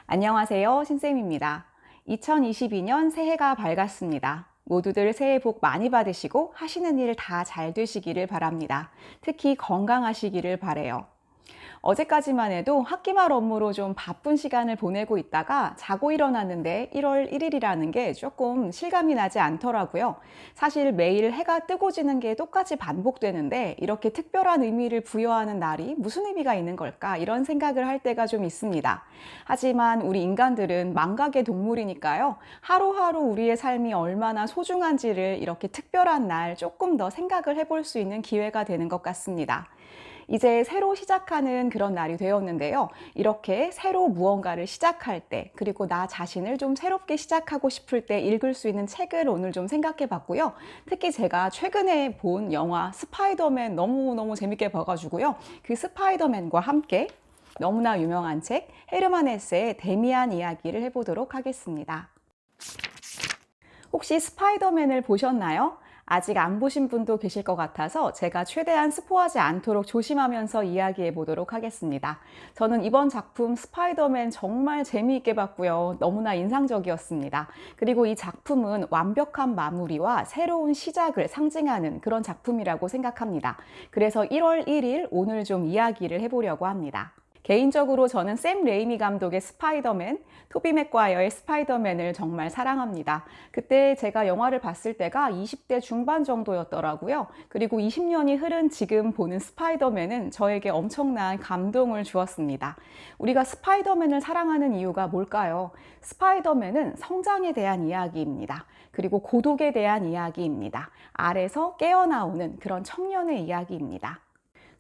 안녕하세요. 신쌤입니다. 2022년 새해가 밝았습니다. 모두들 새해 복 많이 받으시고 하시는 일 다 잘 되시기를 바랍니다. 특히 건강하시기를 바라요. 어제까지만 해도 학기말 업무로 좀 바쁜 시간을 보내고 있다가 자고 일어났는데 1월 1일이라는 게 조금 실감이 나지 않더라고요. 사실 매일 해가 뜨고 지는 게 똑같이 반복되는데 이렇게 특별한 의미를 부여하는 날이 무슨 의미가 있는 걸까? 이런 생각을 할 때가 좀 있습니다. 하지만 우리 인간들은 망각의 동물이니까요. 하루하루 우리의 삶이 얼마나 소중한지를 이렇게 특별한 날 조금 더 생각을 해볼 수 있는 기회가 되는 것 같습니다. 이제 새로 시작하는 그런 날이 되었는데요. 이렇게 새로 무언가를 시작할 때, 그리고 나 자신을 좀 새롭게 시작하고 싶을 때 읽을 수 있는 책을 오늘 좀 생각해 봤고요. 특히 제가 최근에 본 영화 스파이더맨 너무너무 재밌게 봐가지고요. 그 스파이더맨과 함께 너무나 유명한 책 헤르만 헤세의 데미안 이야기를 해보도록 하겠습니다. 혹시 스파이더맨을 보셨나요? 아직 안 보신 분도 계실 것 같아서 제가 최대한 스포하지 않도록 조심하면서 이야기해 보도록 하겠습니다. 저는 이번 작품 스파이더맨 정말 재미있게 봤고요. 너무나 인상적이었습니다. 그리고 이 작품은 완벽한 마무리와 새로운 시작을 상징하는 그런 작품이라고 생각합니다. 그래서 1월 1일 오늘 좀 이야기를 해보려고 합니다. 개인적으로 저는 샘 레이미 감독의 스파이더맨, 토비 맥과이어의 스파이더맨을 정말 사랑합니다. 그때 제가 영화를 봤을 때가 20대 중반 정도였더라고요. 그리고 20년이 흐른 지금 보는 스파이더맨은 저에게 엄청난 감동을 주었습니다. 우리가 스파이더맨을 사랑하는 이유가 뭘까요? 스파이더맨은 성장에 대한 이야기입니다. 그리고 고독에 대한 이야기입니다. 알에서 깨어나오는 그런 청년의 이야기입니다.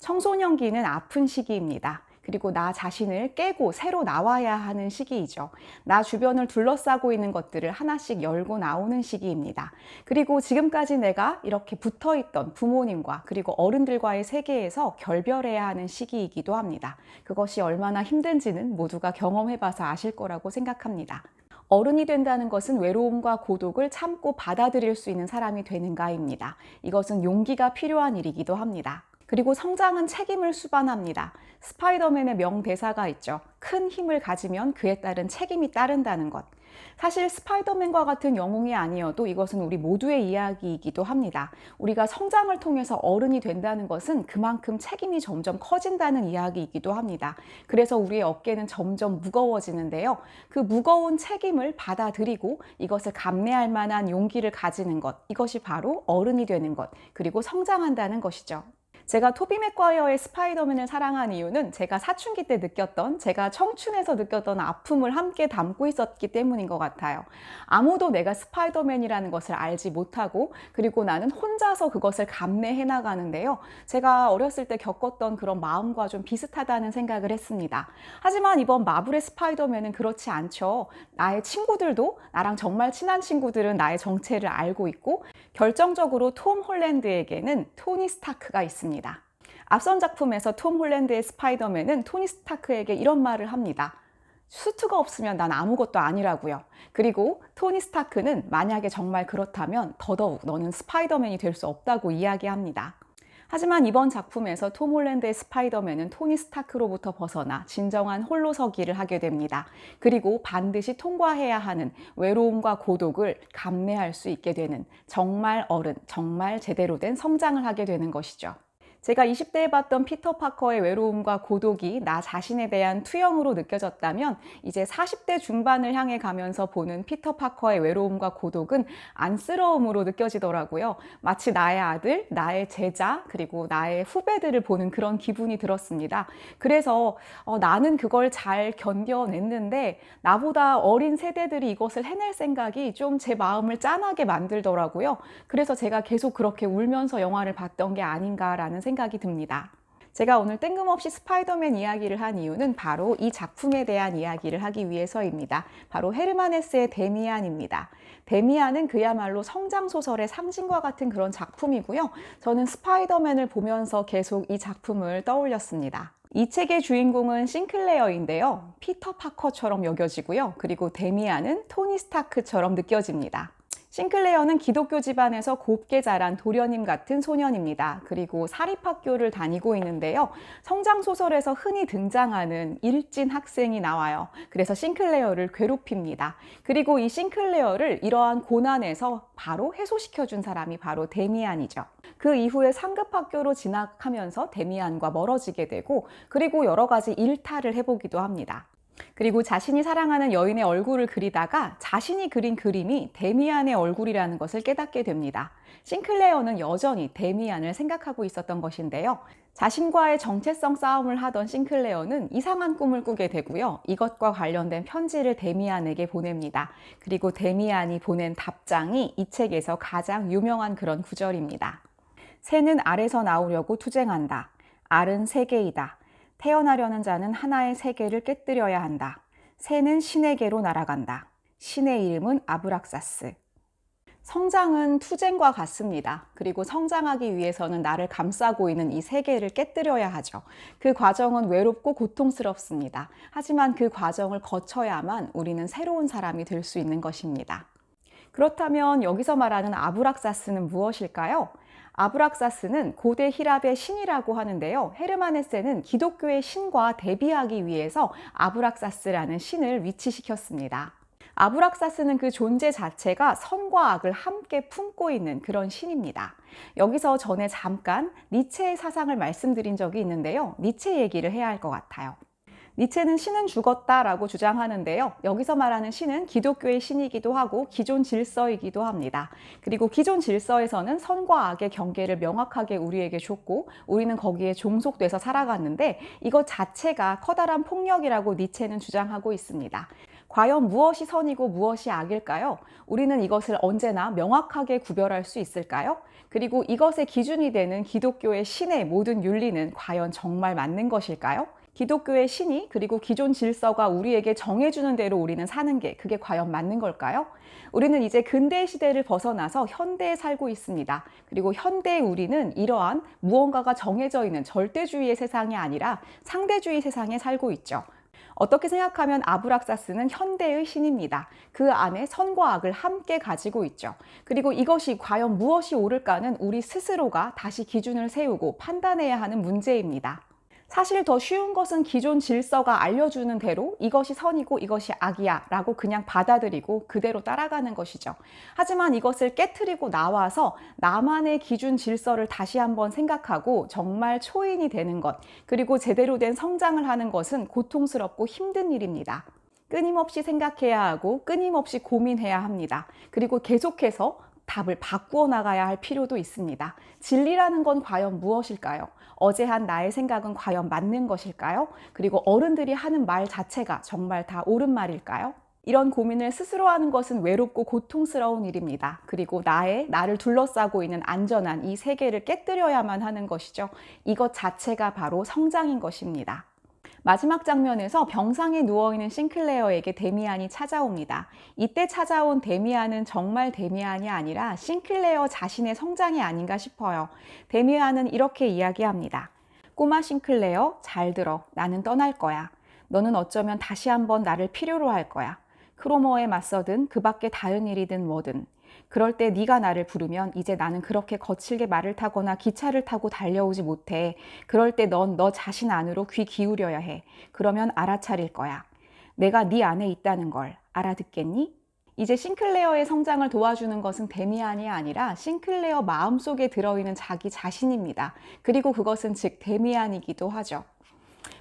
청소년기는 아픈 시기입니다. 그리고 나 자신을 깨고 새로 나와야 하는 시기이죠. 나 주변을 둘러싸고 있는 것들을 하나씩 열고 나오는 시기입니다. 그리고 지금까지 내가 이렇게 붙어있던 부모님과 그리고 어른들과의 세계에서 결별해야 하는 시기이기도 합니다. 그것이 얼마나 힘든지는 모두가 경험해봐서 아실 거라고 생각합니다. 어른이 된다는 것은 외로움과 고독을 참고 받아들일 수 있는 사람이 되는가입니다. 이것은 용기가 필요한 일이기도 합니다. 그리고 성장은 책임을 수반합니다. 스파이더맨의 명대사가 있죠. 큰 힘을 가지면 그에 따른 책임이 따른다는 것. 사실 스파이더맨과 같은 영웅이 아니어도 이것은 우리 모두의 이야기이기도 합니다. 우리가 성장을 통해서 어른이 된다는 것은 그만큼 책임이 점점 커진다는 이야기이기도 합니다. 그래서 우리의 어깨는 점점 무거워지는데요. 그 무거운 책임을 받아들이고 이것을 감내할 만한 용기를 가지는 것. 이것이 바로 어른이 되는 것, 그리고 성장한다는 것이죠. 제가 토비 맥과이어의 스파이더맨을 사랑한 이유는 제가 사춘기 때 느꼈던, 제가 청춘에서 느꼈던 아픔을 함께 담고 있었기 때문인 것 같아요. 아무도 내가 스파이더맨이라는 것을 알지 못하고, 그리고 나는 혼자서 그것을 감내해 나가는데요. 제가 어렸을 때 겪었던 그런 마음과 좀 비슷하다는 생각을 했습니다. 하지만 이번 마블의 스파이더맨은 그렇지 않죠. 나의 친구들도, 나랑 정말 친한 친구들은 나의 정체를 알고 있고, 결정적으로 톰 홀랜드에게는 토니 스타크가 있습니다. 앞선 작품에서 톰 홀랜드의 스파이더맨은 토니 스타크에게 이런 말을 합니다. 수트가 없으면 난 아무것도 아니라고요. 그리고 토니 스타크는 만약에 정말 그렇다면 더더욱 너는 스파이더맨이 될 수 없다고 이야기합니다. 하지만 이번 작품에서 톰 홀랜드의 스파이더맨은 토니 스타크로부터 벗어나 진정한 홀로서기를 하게 됩니다. 그리고 반드시 통과해야 하는 외로움과 고독을 감내할 수 있게 되는 정말 어른, 정말 제대로 된 성장을 하게 되는 것이죠. 제가 20대에 봤던 피터 파커의 외로움과 고독이 나 자신에 대한 투영으로 느껴졌다면 이제 40대 중반을 향해 가면서 보는 피터 파커의 외로움과 고독은 안쓰러움으로 느껴지더라고요. 마치 나의 아들, 나의 제자, 그리고 나의 후배들을 보는 그런 기분이 들었습니다. 그래서 나는 그걸 잘 견뎌냈는데 나보다 어린 세대들이 이것을 해낼 생각이 좀 제 마음을 짠하게 만들더라고요. 그래서 제가 계속 그렇게 울면서 영화를 봤던 게 아닌가라는 생각이 듭니다. 제가 오늘 뜬금없이 스파이더맨 이야기를 한 이유는 바로 이 작품에 대한 이야기를 하기 위해서입니다. 바로 헤르만 헤세의 데미안입니다. 데미안은 그야말로 성장소설의 상징과 같은 그런 작품이고요. 저는 스파이더맨을 보면서 계속 이 작품을 떠올렸습니다. 이 책의 주인공은 싱클레어인데요. 피터 파커처럼 여겨지고요. 그리고 데미안은 토니 스타크처럼 느껴집니다. 싱클레어는 기독교 집안에서 곱게 자란 도련님 같은 소년입니다. 그리고 사립학교를 다니고 있는데요. 성장소설에서 흔히 등장하는 일진 학생이 나와요. 그래서 싱클레어를 괴롭힙니다. 그리고 이 싱클레어를 이러한 고난에서 바로 해소시켜준 사람이 바로 데미안이죠. 그 이후에 상급학교로 진학하면서 데미안과 멀어지게 되고, 그리고 여러 가지 일탈을 해보기도 합니다. 그리고 자신이 사랑하는 여인의 얼굴을 그리다가 자신이 그린 그림이 데미안의 얼굴이라는 것을 깨닫게 됩니다. 싱클레어는 여전히 데미안을 생각하고 있었던 것인데요. 자신과의 정체성 싸움을 하던 싱클레어는 이상한 꿈을 꾸게 되고요. 이것과 관련된 편지를 데미안에게 보냅니다. 그리고 데미안이 보낸 답장이 이 책에서 가장 유명한 그런 구절입니다. 새는 알에서 나오려고 투쟁한다. 알은 세계이다. 태어나려는 자는 하나의 세계를 깨뜨려야 한다. 새는 신에게로 날아간다. 신의 이름은 아브락사스. 성장은 투쟁과 같습니다. 그리고 성장하기 위해서는 나를 감싸고 있는 이 세계를 깨뜨려야 하죠. 그 과정은 외롭고 고통스럽습니다. 하지만 그 과정을 거쳐야만 우리는 새로운 사람이 될 수 있는 것입니다. 그렇다면 여기서 말하는 아브락사스는 무엇일까요? 아브락사스는 고대 히랍의 신이라고 하는데요. 헤르만 헤세는 기독교의 신과 대비하기 위해서 아브락사스라는 신을 위치시켰습니다. 아브락사스는 그 존재 자체가 선과 악을 함께 품고 있는 그런 신입니다. 여기서 전에 잠깐 니체의 사상을 말씀드린 적이 있는데요. 니체 얘기를 해야 할 것 같아요. 니체는 신은 죽었다라고 주장하는데요. 여기서 말하는 신은 기독교의 신이기도 하고 기존 질서이기도 합니다. 그리고 기존 질서에서는 선과 악의 경계를 명확하게 우리에게 줬고 우리는 거기에 종속돼서 살아갔는데 이것 자체가 커다란 폭력이라고 니체는 주장하고 있습니다. 과연 무엇이 선이고 무엇이 악일까요? 우리는 이것을 언제나 명확하게 구별할 수 있을까요? 그리고 이것의 기준이 되는 기독교의 신의 모든 윤리는 과연 정말 맞는 것일까요? 기독교의 신이 그리고 기존 질서가 우리에게 정해주는 대로 우리는 사는 게 그게 과연 맞는 걸까요? 우리는 이제 근대 시대를 벗어나서 현대에 살고 있습니다. 그리고 현대의 우리는 이러한 무언가가 정해져 있는 절대주의의 세상이 아니라 상대주의 세상에 살고 있죠. 어떻게 생각하면 아브락사스는 현대의 신입니다. 그 안에 선과 악을 함께 가지고 있죠. 그리고 이것이 과연 무엇이 옳을까는 우리 스스로가 다시 기준을 세우고 판단해야 하는 문제입니다. 사실 더 쉬운 것은 기존 질서가 알려주는 대로 이것이 선이고 이것이 악이야 라고 그냥 받아들이고 그대로 따라가는 것이죠. 하지만 이것을 깨트리고 나와서 나만의 기준 질서를 다시 한번 생각하고 정말 초인이 되는 것, 그리고 제대로 된 성장을 하는 것은 고통스럽고 힘든 일입니다. 끊임없이 생각해야 하고 끊임없이 고민해야 합니다. 그리고 계속해서 답을 바꾸어 나가야 할 필요도 있습니다. 진리라는 건 과연 무엇일까요? 어제 한 나의 생각은 과연 맞는 것일까요? 그리고 어른들이 하는 말 자체가 정말 다 옳은 말일까요? 이런 고민을 스스로 하는 것은 외롭고 고통스러운 일입니다. 그리고 나를 둘러싸고 있는 안전한 이 세계를 깨뜨려야만 하는 것이죠. 이것 자체가 바로 성장인 것입니다. 마지막 장면에서 병상에 누워있는 싱클레어에게 데미안이 찾아옵니다. 이때 찾아온 데미안은 정말 데미안이 아니라 싱클레어 자신의 성장이 아닌가 싶어요. 데미안은 이렇게 이야기합니다. 꼬마 싱클레어, 잘 들어. 나는 떠날 거야. 너는 어쩌면 다시 한번 나를 필요로 할 거야. 크로머에 맞서든 그 밖에 다른 일이든 뭐든. 그럴 때 네가 나를 부르면 이제 나는 그렇게 거칠게 말을 타거나 기차를 타고 달려오지 못해. 그럴 때 넌 너 자신 안으로 귀 기울여야 해. 그러면 알아차릴 거야. 내가 네 안에 있다는 걸 알아듣겠니? 이제 싱클레어의 성장을 도와주는 것은 데미안이 아니라 싱클레어 마음속에 들어있는 자기 자신입니다. 그리고 그것은 즉 데미안이기도 하죠.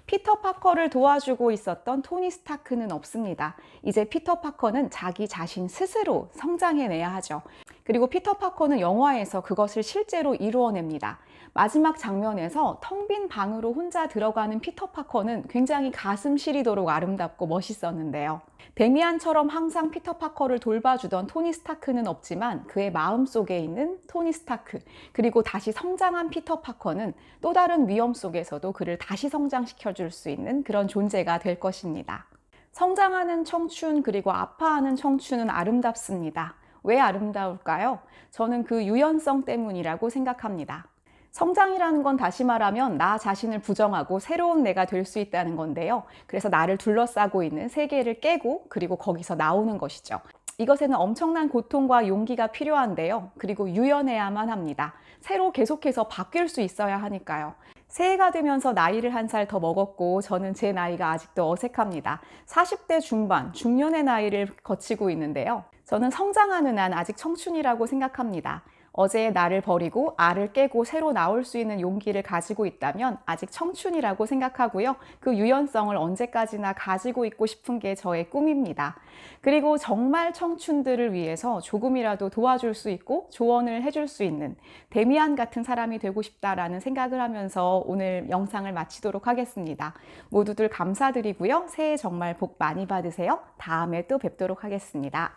피터 파커를 도와주고 있었던 토니 스타크는 없습니다. 이제 피터 파커는 자기 자신 스스로 성장해내야 하죠. 그리고 피터 파커는 영화에서 그것을 실제로 이루어냅니다. 마지막 장면에서 텅 빈 방으로 혼자 들어가는 피터 파커는 굉장히 가슴 시리도록 아름답고 멋있었는데요. 데미안처럼 항상 피터 파커를 돌봐주던 토니 스타크는 없지만 그의 마음속에 있는 토니 스타크, 그리고 다시 성장한 피터 파커는 또 다른 위험 속에서도 그를 다시 성장시켜줄 수 있는 그런 존재가 될 것입니다. 성장하는 청춘 그리고 아파하는 청춘은 아름답습니다. 왜 아름다울까요? 저는 그 유연성 때문이라고 생각합니다. 성장이라는 건 다시 말하면 나 자신을 부정하고 새로운 내가 될 수 있다는 건데요. 그래서 나를 둘러싸고 있는 세계를 깨고 그리고 거기서 나오는 것이죠. 이것에는 엄청난 고통과 용기가 필요한데요. 그리고 유연해야만 합니다. 새로 계속해서 바뀔 수 있어야 하니까요. 새해가 되면서 나이를 한 살 더 먹었고 저는 제 나이가 아직도 어색합니다. 40대 중반, 중년의 나이를 거치고 있는데요. 저는 성장하는 한 아직 청춘이라고 생각합니다. 어제의 나를 버리고 알을 깨고 새로 나올 수 있는 용기를 가지고 있다면 아직 청춘이라고 생각하고요. 그 유연성을 언제까지나 가지고 있고 싶은 게 저의 꿈입니다. 그리고 정말 청춘들을 위해서 조금이라도 도와줄 수 있고 조언을 해줄 수 있는 데미안 같은 사람이 되고 싶다라는 생각을 하면서 오늘 영상을 마치도록 하겠습니다. 모두들 감사드리고요. 새해 정말 복 많이 받으세요. 다음에 또 뵙도록 하겠습니다.